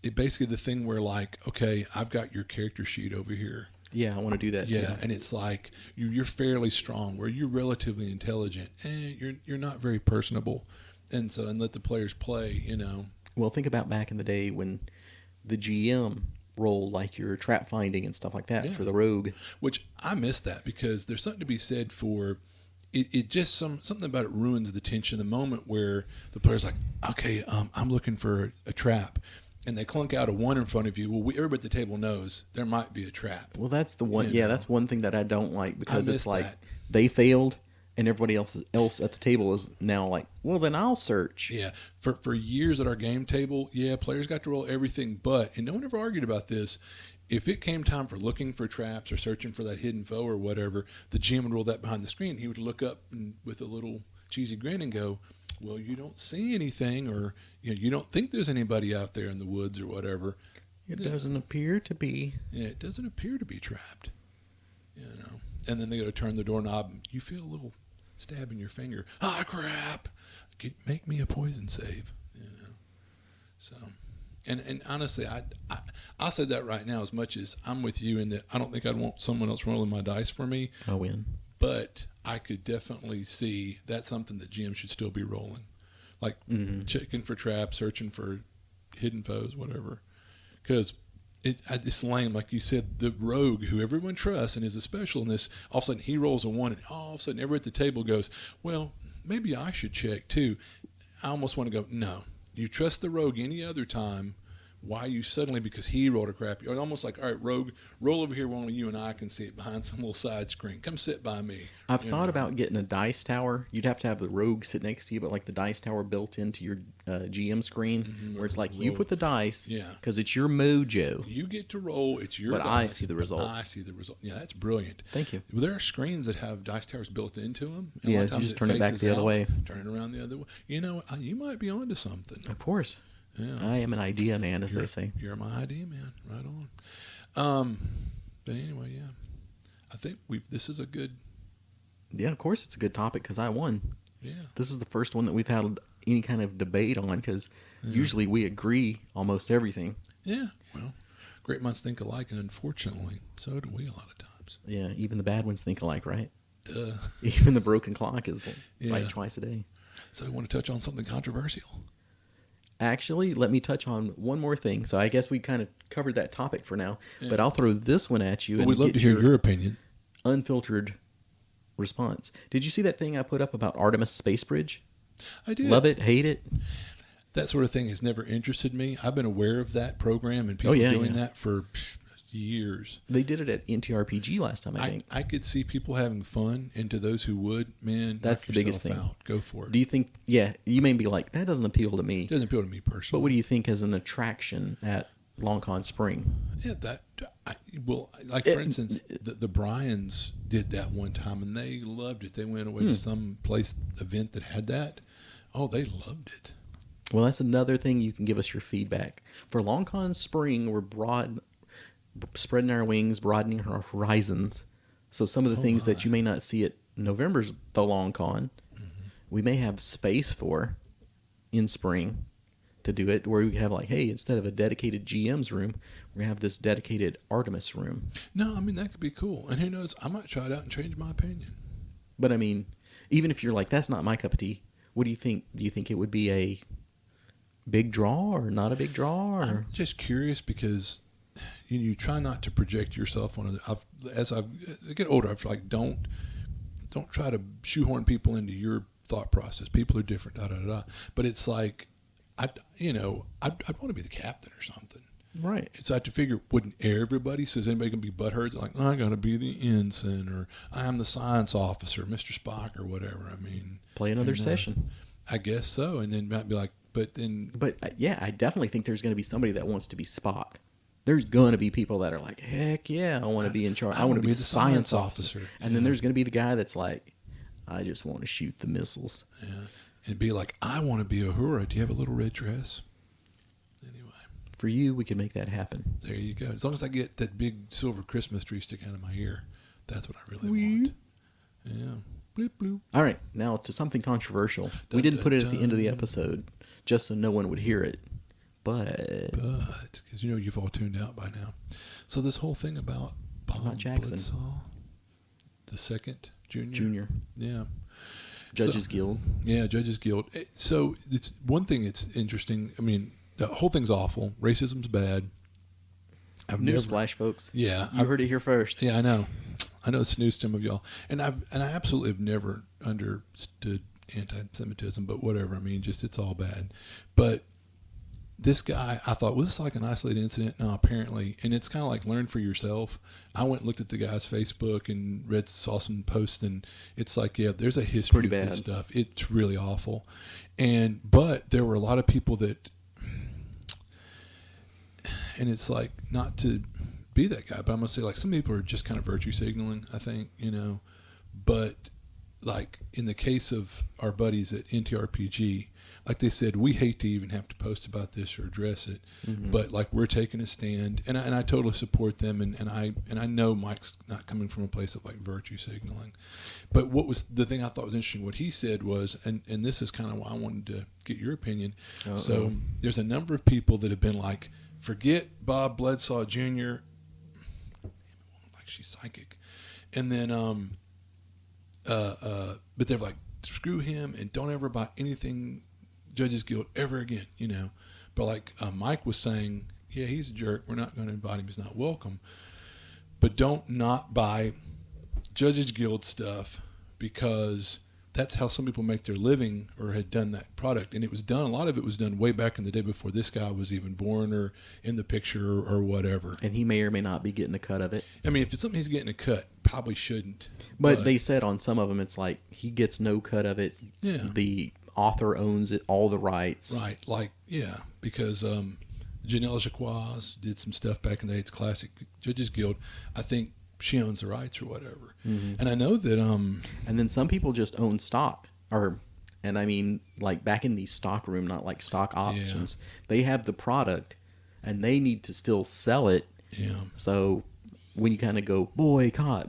it basically the thing where like, okay, I've got your character sheet over here. Yeah, I want to do that Yeah, too. and it's like you're fairly strong, where you're relatively intelligent, and you're not very personable, and let the players play. Well, think about back in the day when the GM rolled like your trap finding and stuff like that Yeah. for the rogue. Which I miss that because there's something to be said for it. It just something about it ruins the tension. The moment where the player's like, okay, I'm looking for a trap. And they clunk out a 1 in front of you. Well, everybody at the table knows there might be a trap. Well, that's the one. You Yeah, know. that's one thing that I don't like because I it's miss like that. they failed and everybody else at the table is now like, well, then I'll search. Yeah, for years at our game table, yeah, players got to roll everything, and no one ever argued about this. If it came time for looking for traps or searching for that hidden foe or whatever, the GM would roll that behind the screen. He would look up and, with a little cheesy grin and go, well, you don't see anything, or you don't think there's anybody out there in the woods or whatever. It doesn't appear to be. Yeah, it doesn't appear to be trapped. And then they go to turn the doorknob, and you feel a little stab in your finger. Ah, crap! Make me a poison save. So, and honestly, I said that right now as much as I'm with you in that I don't think I'd want someone else rolling my dice for me. I win. But I could definitely see that's something that GM should still be rolling, like checking for traps, searching for hidden foes, whatever. Because it's lame, like you said. The rogue, who everyone trusts and is a special in this, all of a sudden he rolls a 1, and all of a sudden everyone at the table goes, "Well, maybe I should check too." I almost want to go, no. You trust the rogue any other time, why you suddenly, because he rolled a crappy, or almost like, all right, Rogue, roll over here where only you and I can see it behind some little side screen. Come sit by me. I've thought about getting a dice tower. You'd have to have the Rogue sit next to you, but like the dice tower built into your GM screen, where it's like you put the dice, Yeah. because it's your mojo. You get to roll. It's your But I dice, see the but results. I see the result. Yeah, that's brilliant. Thank you. Well, there are screens that have dice towers built into them. And a Yeah, lot of you times just turn it back faces the other out, way. Turn it around the other way. You know, you might be onto something. Of course. Yeah. I am an idea man, as they say. You're my idea man. Right on. But anyway, yeah. I think this is a good. Yeah, of course it's a good topic because I won. Yeah. This is the first one that we've had any kind of debate on because usually we agree almost everything. Yeah. Well, great minds think alike, and unfortunately, so do we a lot of times. Yeah, even the bad ones think alike, right? Duh. Even the broken clock is Yeah. right twice a day. So you want to touch on something controversial? Actually, let me touch on one more thing. So I guess we kind of covered that topic for now, Yeah. but I'll throw this one at you But and we'd love get to hear your opinion. unfiltered response. Did you see that thing I put up about Artemis Space Bridge? I do. Love it, hate it? That sort of thing has never interested me. I've been aware of that program and people yeah, doing yeah. that for years. They did it at NTRPG last time, I think. I could see people having fun, and to those who would, man, That's knock the biggest yourself thing. out. Go for it. Do you think, yeah, you may be like, that doesn't appeal to me. It doesn't appeal to me But personally. what do you think as an attraction at Long Con Spring? Yeah, for instance, the Bryans did that one time, and they loved it. They went away to some place event that had that. Oh, they loved it. Well, that's another thing you can give us your feedback. For Long Con Spring, we're spreading our wings, broadening our horizons. So some of the things that you may not see at November's the Long Con, we may have space for in spring to do it, where we could have like, hey, instead of a dedicated GM's room, we have this dedicated Artemis room. No, I mean, that could be cool. And who knows, I might try it out and change my opinion. But I mean, even if you're like, that's not my cup of tea, what do you think? Do you think it would be a big draw or not a big draw? Or? I'm just curious because you try not to project yourself on other. As I get older, I've like don't try to shoehorn people into your thought process. People are different. Da da da. But it's like, I'd want to be the captain or something. Right. So I had to figure, wouldn't everybody? So is anybody going to be butthurt? Like, I got to be the ensign, or I'm the science officer, Mr. Spock, or whatever. I mean, Play another session. I guess so. And then might be like, but then. But yeah, I definitely think there's going to be somebody that wants to be Spock. There's going to be people that are like, heck yeah, I want to be in charge. I want to be the science officer. And then there's going to be the guy that's like, I just want to shoot the missiles. Yeah. And be like, I want to be Uhura. Do you have a little red dress? Anyway. For you, we can make that happen. There you go. As long as I get that big silver Christmas tree sticking out of my ear, that's what I really Wee. want. Yeah. Bloop, bloop. All right, now to something controversial. Dun, We didn't dun, put it at the end of the dun. episode just so no one would hear it. But But, because you've all tuned out by now. So this whole thing about Bob Jackson. Bledsaw, the second junior. Junior, Yeah. Judges So- Guild. Yeah, Judges Guild. So it's one thing. It's interesting. I mean, the whole thing's awful. Racism's bad. I've never. Newsflash, folks. Yeah, You heard it here first. Yeah, I know. I know it's news to some of y'all, and I absolutely have never understood anti-Semitism, but whatever. I mean, just it's all bad. But this guy, I thought, was this like an isolated incident? No, apparently, and it's kind of like learn for yourself. I went and looked at the guy's Facebook and saw some posts, and it's like, yeah, there's a history Pretty of this bad. stuff. It's really awful, but there were a lot of people that, and it's like not to be that guy, but I'm gonna say like some people are just kind of virtue signaling. I think but like in the case of our buddies at NTRPG, like they said, we hate to even have to post about this or address it, but like we're taking a stand, and I totally support them, and I know Mike's not coming from a place of like virtue signaling, but what was the thing I thought was interesting? What he said was, and this is kind of why I wanted to get your opinion. Uh-oh. So there's a number of people that have been like, forget Bob Bledsaw Jr. Like she's psychic, and then but they're like, screw him and don't ever buy anything Judges Guild ever again, But like Mike was saying, yeah, he's a jerk. We're not going to invite him. He's not welcome. But don't not buy Judges Guild stuff because that's how some people make their living or had done that product. And it was done, a lot of it was done way back in the day before this guy was even born or in the picture or whatever. And he may or may not be getting a cut of it. I mean, if it's something he's getting a cut, probably shouldn't. But they said on some of them, it's like he gets no cut of it. Yeah. The author owns it, all the rights. Right. Like, yeah, because Janelle Jacquaz did some stuff back in the day. It's classic Judges Guild. I think she owns the rights or whatever. Mm-hmm. And I know that... and then some people just own stock. And I mean, like back in the stock room, not like stock options. Yeah. They have the product, and they need to still sell it. Yeah. So when you kind of go, boycott.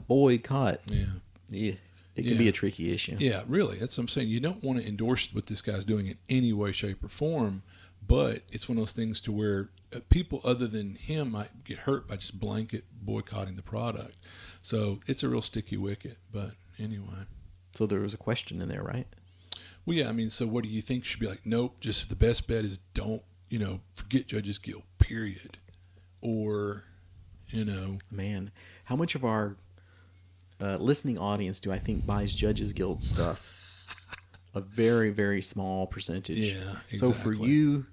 Yeah. It can be a tricky issue. Yeah, really. That's what I'm saying. You don't want to endorse what this guy's doing in any way, shape, or form, but it's one of those things to where people other than him might get hurt by just blanket boycotting the product. So it's a real sticky wicket, but anyway. So there was a question in there, right? Well, yeah, I mean, so what do you think should be like? Nope, just the best bet is don't, forget Judges Guild, period. Or, Man, how much of our listening audience do I think buys Judges Guild stuff? A very, very small percentage. Yeah, exactly. So for you,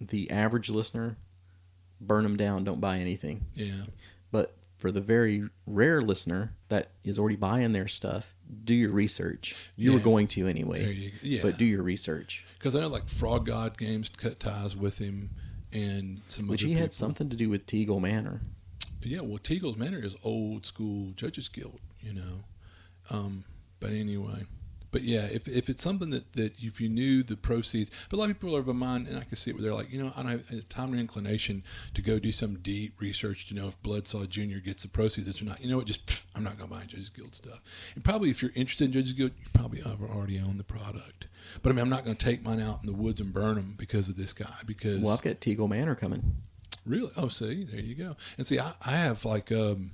the average listener, burn them down, don't buy anything. Yeah. But for the very rare listener that is already buying their stuff, do your research. You were going to anyway. But do your research. Because I know like Frog God Games cut ties with him and some other people. Which he had something to do with Teagle Manor. Yeah, well, Teagle's Manor is old school Judges Guild, But anyway. But yeah, if it's something that if you knew the proceeds, but a lot of people are of a mind, and I can see it where they're like, I don't have time or inclination to go do some deep research to know if Bloodsaw Jr. gets the proceeds or not. You know what? Just I'm not going to buy Judges Guild stuff. And probably if you're interested in Judges Guild, you probably already own the product. But I mean, I'm not going to take mine out in the woods and burn them because of this guy. Because I've got Teagle Manor coming. Really? Oh, see, there you go. And see, I have like the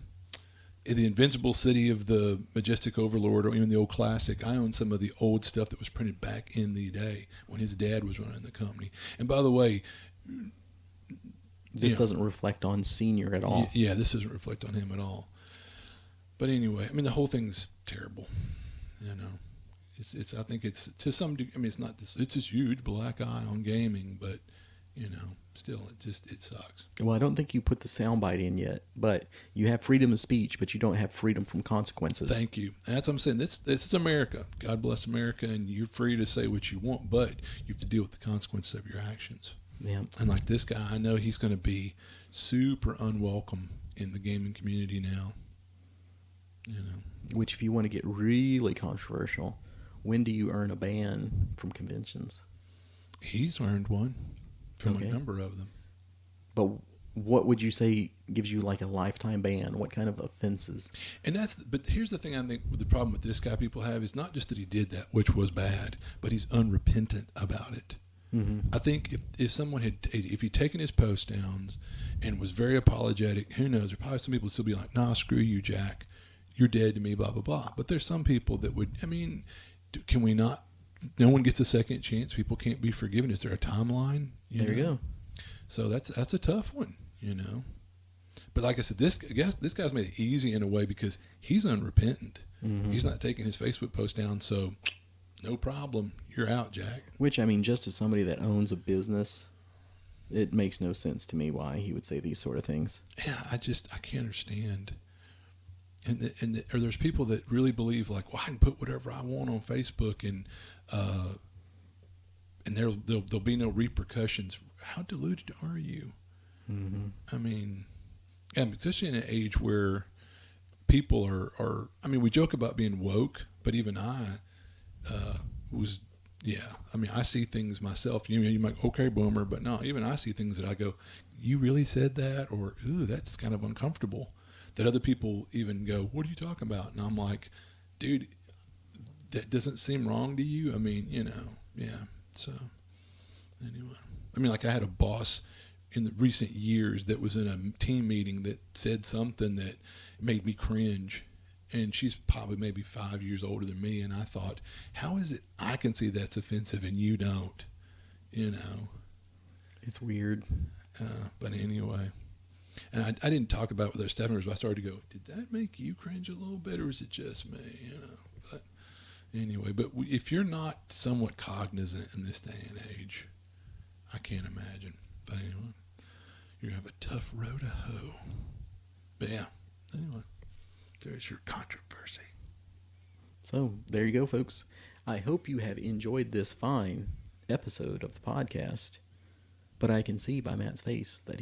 Invincible City of the Majestic Overlord, or even the old classic. I own some of the old stuff that was printed back in the day when his dad was running the company. And by the way, this doesn't reflect on Senior at all. Yeah, this doesn't reflect on him at all. But anyway, I mean, the whole thing's terrible. It's. I think it's to some degree. I mean, it's not this. It's this huge black eye on gaming, but still, it sucks. Well, I don't think you put the soundbite in yet, but you have freedom of speech, but you don't have freedom from consequences. Thank you. That's what I'm saying. This is America. God bless America, and you're free to say what you want, but you have to deal with the consequences of your actions. Yeah. And like this guy, I know he's going to be super unwelcome in the gaming community now. Which, if you want to get really controversial, when do you earn a ban from conventions? He's earned one. From a number of them. But what would you say gives you like a lifetime ban? What kind of offenses? But here's the thing I think the problem with this guy people have is not just that he did that, which was bad, but he's unrepentant about it. Mm-hmm. I think if someone if he'd taken his post downs and was very apologetic, who knows, there probably some people would still be like, nah, screw you, Jack. You're dead to me, blah, blah, blah. But there's some people that would, can we not? No one gets a second chance. People can't be forgiven. Is there a timeline? There you go. So that's a tough one, But like I said, this guy's made it easy in a way because he's unrepentant. Mm-hmm. He's not taking his Facebook post down, so no problem. You're out, Jack. Which, just as somebody that owns a business, it makes no sense to me why he would say these sort of things. Yeah, I can't understand. Or there's people that really believe like, well, I can put whatever I want on Facebook and there'll be no repercussions. How deluded are you? Mm-hmm. Especially in an age where people are. We joke about being woke, but even I was. Yeah, I see things myself. You might okay, boomer, but no, even I see things that I go, you really said that, or ooh, that's kind of uncomfortable. That other people even go, what are you talking about? And I'm like, dude, that doesn't seem wrong to you? Yeah. So, anyway. Like I had a boss in the recent years that was in a team meeting that said something that made me cringe. And she's probably maybe 5 years older than me. And I thought, how is it I can see that's offensive and you don't? It's weird. But anyway. And I didn't talk about it with our staff members, but I started to go, did that make you cringe a little bit, or is it just me? But Anyway, but if you're not somewhat cognizant in this day and age, I can't imagine. But anyway, you're going to have a tough road to hoe. But yeah, anyway, there's your controversy. So there you go, folks. I hope you have enjoyed this fine episode of the podcast. But I can see by Matt's face that